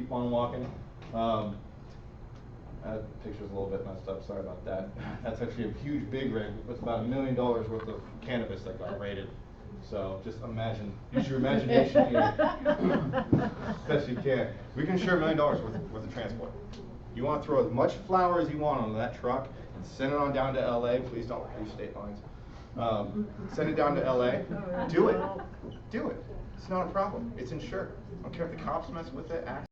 keep on walking. That picture's a little bit messed up, sorry about that. That's actually a huge big rig with about $1 million worth of cannabis that got raided. So just imagine, use your imagination here, best you can. We can insure $1 million worth of transport. You want to throw as much flour as you want onto that truck and send it on down to LA, please don't use state lines. Send it down to LA, do it, do it. It's not a problem, it's insured. I don't care if the cops mess with it, act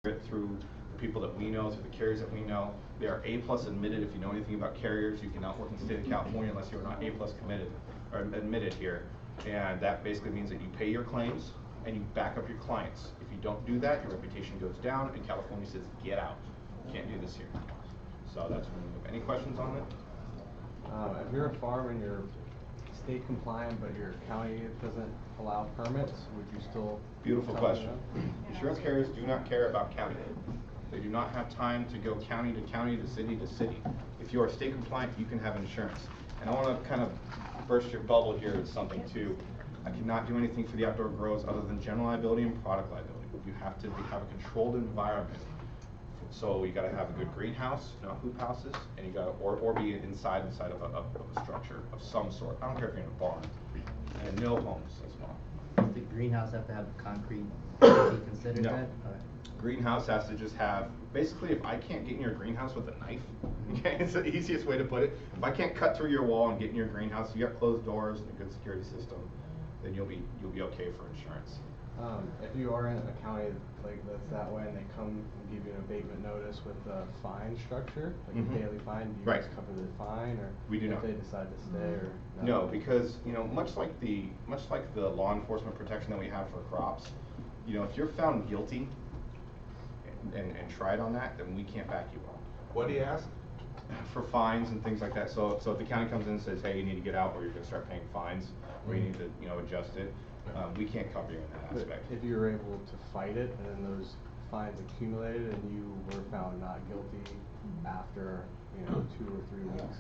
it through the people that we know, through the carriers that we know. They are A+ admitted. If you know anything about carriers, you cannot work in the state of California unless you are not A+ committed or admitted here. And that basically means that you pay your claims and you back up your clients. If you don't do that, your reputation goes down and California says, get out. You can't do this here. So that's when we move. Any questions on it? If you're a farm and you're state compliant, but your county doesn't allow permits, would you still? Beautiful question. Insurance carriers do not care about county. They do not have time to go county to county to city to city. If you are state compliant, you can have insurance. And I want to kind of burst your bubble here with something too. I cannot do anything for the outdoor grows other than general liability and product liability. You have to have a controlled environment. So you got to have a good greenhouse, not hoop houses, and you got to or be inside of a structure of some sort. I don't care if you're in a barn, and no homes as well. Does the greenhouse have to have concrete to be considered No. that? Okay. Greenhouse has to just have, basically if I can't get in your greenhouse with a knife, okay, it's the easiest way to put it. If I can't cut through your wall and get in your greenhouse, you got closed doors and a good security system, then you'll be okay for insurance. If you are in a county like that's that way and they come and give you an abatement notice with a fine structure, like a daily fine, do you guys cover the fine, or we do if not. they decide to stay, or no, because much like the law enforcement protection that we have for crops, if you're found guilty and tried on that, then we can't back you up. What do you ask? For fines and things like that. So if the county comes in and says, hey, you need to get out, or you're going to start paying fines, or you need to adjust it, we can't cover you in that aspect. If you were able to fight it and then those fines accumulated and you were found not guilty after 2 or 3 weeks,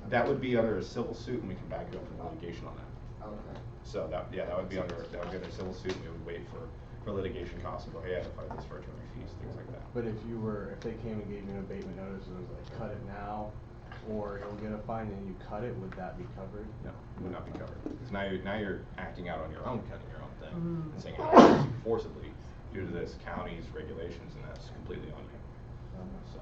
that would be under a civil suit, and we can back you up in litigation on that. Okay. So that would be under a civil suit, and we would wait for litigation costs and go, hey, I have to fight this for attorney fees, things like that. But if they came and gave you an abatement notice and was like, cut it now, or you'll get a fine and you cut it, would that be covered? No, it would not be covered. Because now you're acting out on your own, cutting your own thing, and saying you're forcibly due to this county's regulations, and that's completely on you. So.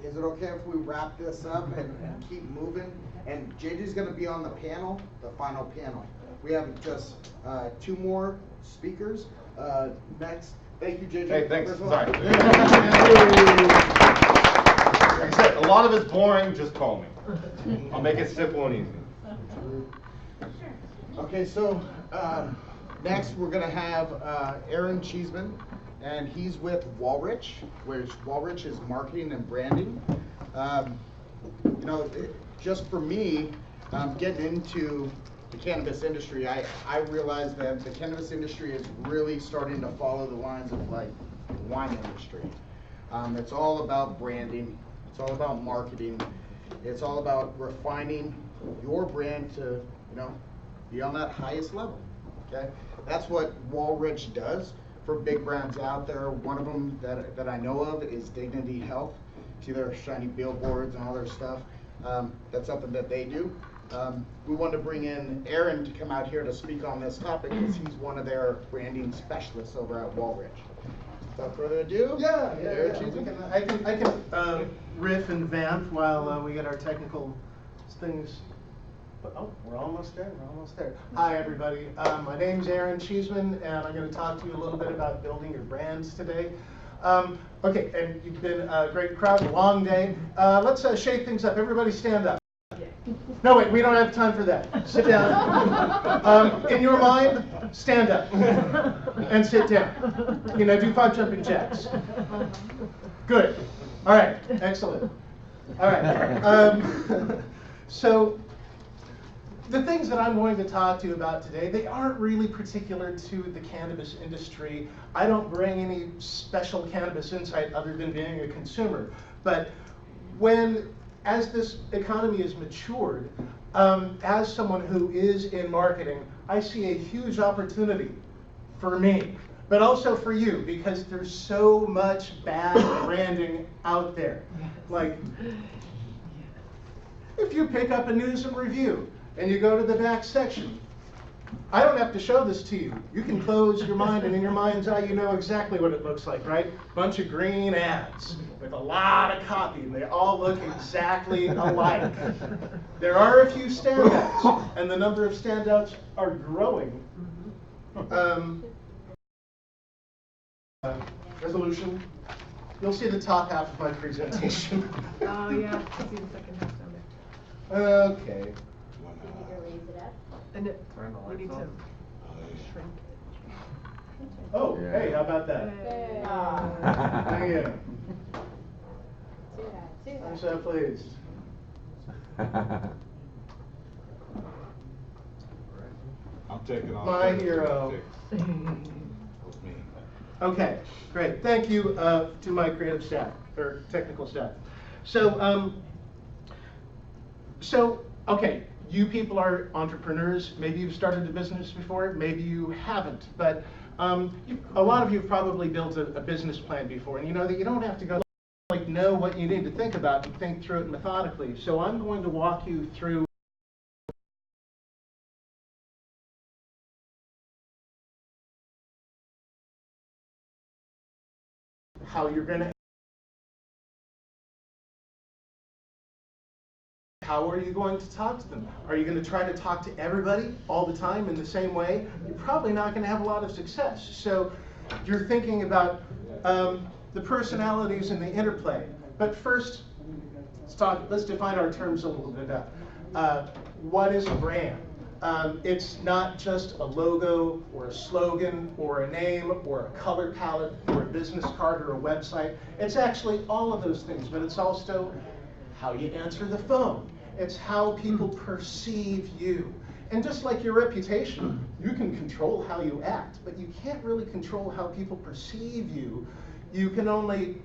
Is it okay if we wrap this up and keep moving? And JJ's gonna be on the panel, the final panel. We have just 2 more speakers. Next, thank you, JJ. Hey, thanks. First of all. Sorry. Like I said, a lot of it's boring. Just call me. I'll make it simple and easy. Okay, so next we're gonna have Aaron Cheeseman, and he's with Walrich, which Walrich is marketing and branding. Just for me, getting into the cannabis industry, I realized that the cannabis industry is really starting to follow the lines of like the wine industry. It's all about branding. It's all about marketing. It's all about refining your brand to, be on that highest level. Okay, that's what Walrich does for big brands out there. One of them that I know of is Dignity Health. See their shiny billboards and all their stuff. That's something that they do. We wanted to bring in Aaron to come out here to speak on this topic because he's one of their branding specialists over at Walrich. Without further ado, Aaron Cheeseman. I can riff and vamp while we get our technical things. Oh, we're almost there. Hi, everybody. My name's Aaron Cheeseman, and I'm going to talk to you a little bit about building your brands today. Okay, and you've been a great crowd, a long day. Let's shake things up. Everybody stand up. No, wait, we don't have time for that. Sit down. In your mind, stand up and sit down. Do 5 jumping jacks. Good. All right, excellent. All right. So the things that I'm going to talk to you about today, they aren't really particular to the cannabis industry. I don't bring any special cannabis insight other than being a consumer. But as this economy is matured, as someone who is in marketing, I see a huge opportunity for me but also for you, because there's so much bad branding out there. Like, if you pick up a news and review and you go to the back section, I don't have to show this to you. You can close your mind, and in your mind's eye, you know exactly what it looks like, right? Bunch of green ads with a lot of copy, and they all look exactly alike. There are a few standouts, and the number of standouts are growing. Resolution. You'll see the top half of my presentation. Oh, yeah, I see the second half down there. Okay. You can raise it up. And it, we need to shrink it. Oh, hey, how about that? Hey. Thank you. Do that, do I'm that. so pleased. I'm taking off. My hero. With me. Okay, great. Thank you to my creative staff, or technical staff. So, okay, you people are entrepreneurs. Maybe you've started a business before, maybe you haven't. But a lot of you have probably built a business plan before, and you know that you don't have to go like know what you need to think about and think through it methodically. So I'm going to walk you through how you're going to. How are you going to talk to them? Are you going to try to talk to everybody all the time in the same way? You're probably not going to have a lot of success. So you're thinking about the personalities and the interplay. But first, let's define our terms a little bit better. What is a brand? It's not just a logo or a slogan or a name or a color palette or a business card or a website. It's actually all of those things, but it's also how you answer the phone. It's how people perceive you. And just like your reputation, you can control how you act, but you can't really control how people perceive you. You can only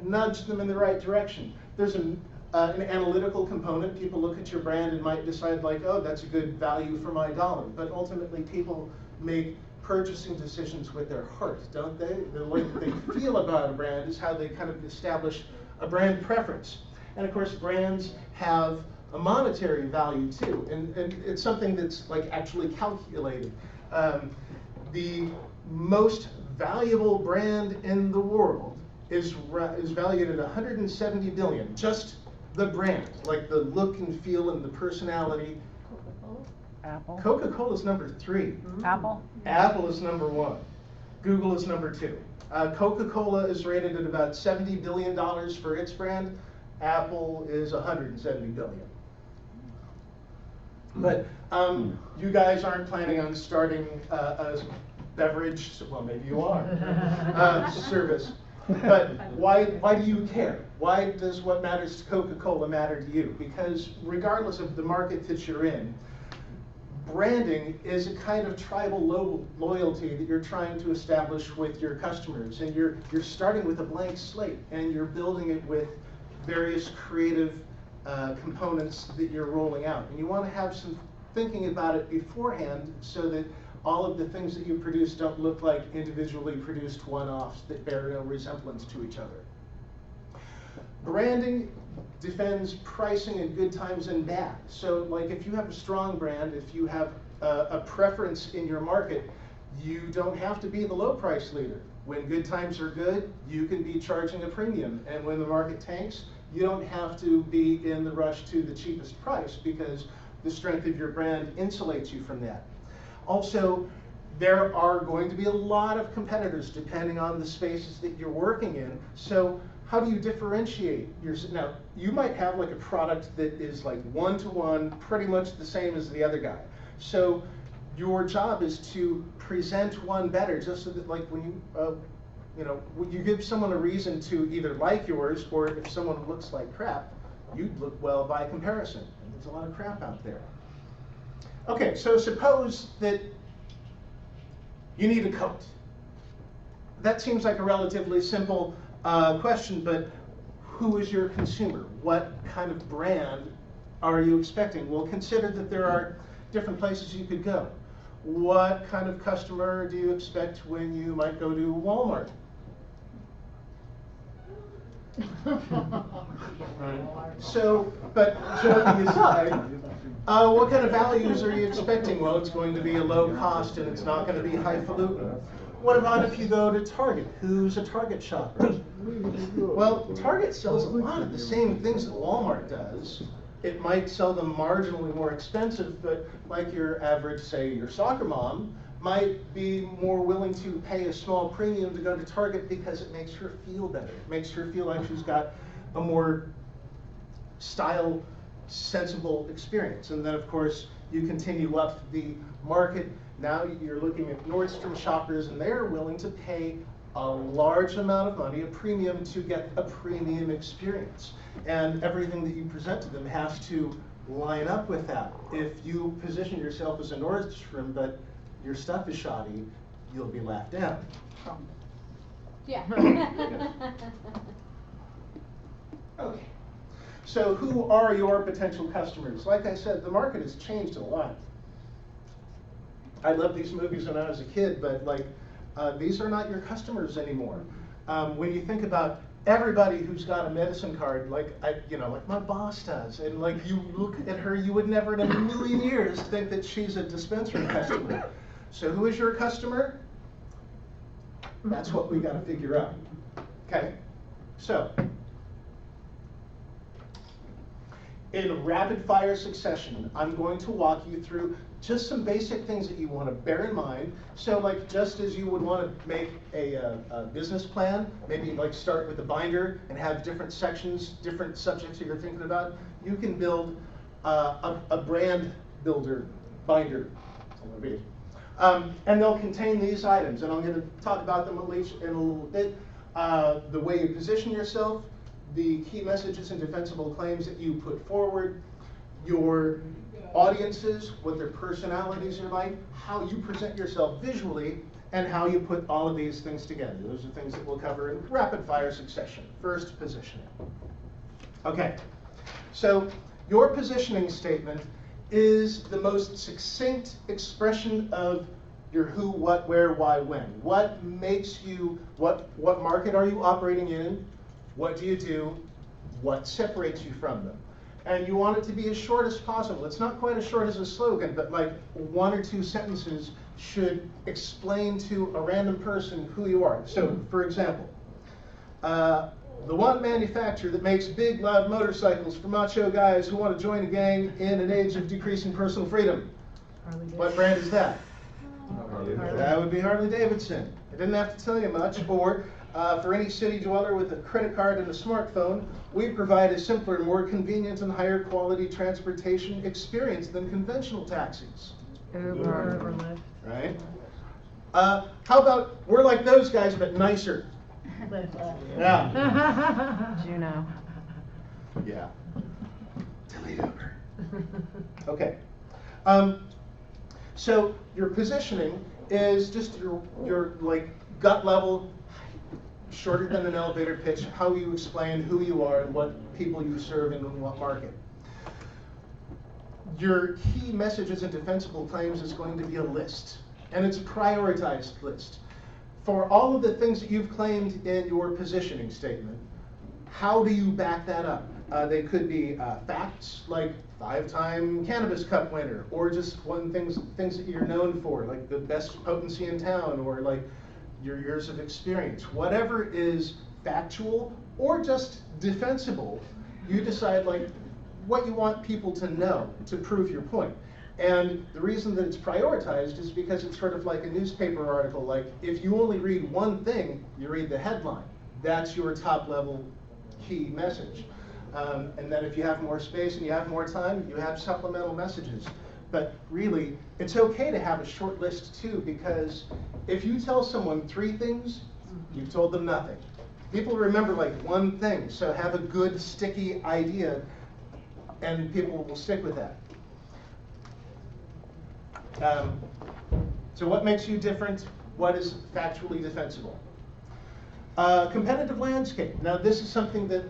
nudge them in the right direction. There's an analytical component. People look at your brand and might decide like, oh, that's a good value for my dollar. But ultimately, people make purchasing decisions with their heart, don't they? The way that they feel about a brand is how they kind of establish a brand preference. And of course, brands have a monetary value too, and it's something that's like actually calculated. The most valuable brand in the world is valued at 170 billion. Just the brand, like the look and feel and the personality. Coca-Cola? Apple. Coca-Cola is number 3. Apple. Apple is number 1. Google is number 2. Coca-Cola is rated at about $70 billion for its brand. Apple is 170 billion. But you guys aren't planning on starting a beverage, well, maybe you are, service. But why do you care? Why does what matters to Coca-Cola matter to you? Because regardless of the market that you're in, branding is a kind of tribal loyalty that you're trying to establish with your customers. And you're starting with a blank slate, and you're building it with various creative components that you're rolling out. And you want to have some thinking about it beforehand so that all of the things that you produce don't look like individually produced one-offs that bear no resemblance to each other. Branding defends pricing in good times and bad. So like if you have a strong brand, if you have a preference in your market, you don't have to be the low price leader. When good times are good, you can be charging a premium. And when the market tanks, you don't have to be in the rush to the cheapest price because the strength of your brand insulates you from that. Also, there are going to be a lot of competitors depending on the spaces that you're working in. So how do you differentiate yourself? Now, you might have like a product that is like one-to-one, pretty much the same as the other guy. So your job is to present one better, just so that like when you give someone a reason to either like yours, or if someone looks like crap, you'd look well by comparison. And there's a lot of crap out there. Okay, so suppose that you need a coat. That seems like a relatively simple question, but who is your consumer? What kind of brand are you expecting? Well, consider that there are different places you could go. What kind of customer do you expect when you might go to Walmart? So, but joking aside, what kind of values are you expecting? Well, it's going to be a low cost and it's not going to be highfalutin. What about if you go to Target? Who's a Target shopper? Well, Target sells a lot of the same things that Walmart does. It might sell them marginally more expensive, but like your average, say, your soccer mom, might be more willing to pay a small premium to go to Target because it makes her feel better. It makes her feel like she's got a more style, sensible experience. And then, of course, you continue up the market. Now you're looking at Nordstrom shoppers, and they're willing to pay a large amount of money, a premium, to get a premium experience. And everything that you present to them has to line up with that. If you position yourself as a Nordstrom, but your stuff is shoddy, you'll be laughed down. Yeah. Okay. So who are your potential customers? Like I said, the market has changed a lot. I loved these movies when I was a kid, but like, these are not your customers anymore. When you think about everybody who's got a medicine card, like like my boss does, and like you look at her, you would never in a million years think that she's a dispensary customer. So who is your customer? That's what we got to figure out. Okay, so in rapid fire succession, I'm going to walk you through just some basic things that you want to bear in mind. So like, just as you would want to make a business plan, maybe like start with a binder and have different sections, different subjects that you're thinking about, you can build a brand builder binder. And they'll contain these items, and I'm going to talk about them in a little bit. The way you position yourself, the key messages and defensible claims that you put forward, your audiences, what their personalities are like, how you present yourself visually, and how you put all of these things together. Those are things that we'll cover in rapid fire succession. First, positioning. Okay, so your positioning statement is the most succinct expression of your who, what, where, why, when. What makes you, what market are you operating in? What do you do? What separates you from them? And you want it to be as short as possible. It's not quite as short as a slogan, but like 1 or 2 sentences should explain to a random person who you are. So, for example, the one manufacturer that makes big, loud motorcycles for macho guys who want to join a gang in an age of decreasing personal freedom. What brand is that? That would be Harley Davidson. I didn't have to tell you much. Or for any city dweller with a credit card and a smartphone, we provide a simpler, more convenient, and higher quality transportation experience than conventional taxis. Uber or Lyft. Right? How about we're like those guys but nicer? Lyft. Yeah. Juno. Yeah. Delete Uber. Okay. So your positioning is just your like gut level, shorter than an elevator pitch, how you explain who you are and what people you serve and in what market. Your key messages and defensible claims is going to be a list, and it's a prioritized list. For all of the things that you've claimed in your positioning statement, how do you back that up? They could be facts, like 5-time Cannabis Cup winner, or just things that you're known for, like the best potency in town, or like your years of experience. Whatever is factual or just defensible, you decide like what you want people to know to prove your point. And the reason that it's prioritized is because it's sort of like a newspaper article. Like, if you only read one thing, you read the headline. That's your top level key message. And then if you have more space and you have more time, you have supplemental messages. But really, it's okay to have a short list too, because if you tell someone 3 things, you've told them nothing. People remember like one thing, so have a good sticky idea and people will stick with that. So what makes you different? What is factually defensible? Competitive landscape. Now this is something that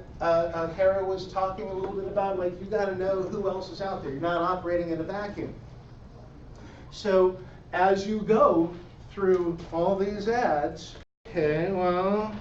Kara was talking a little bit about, like you got to know who else is out there. You're not operating in a vacuum. So as you go through all these ads, okay, well,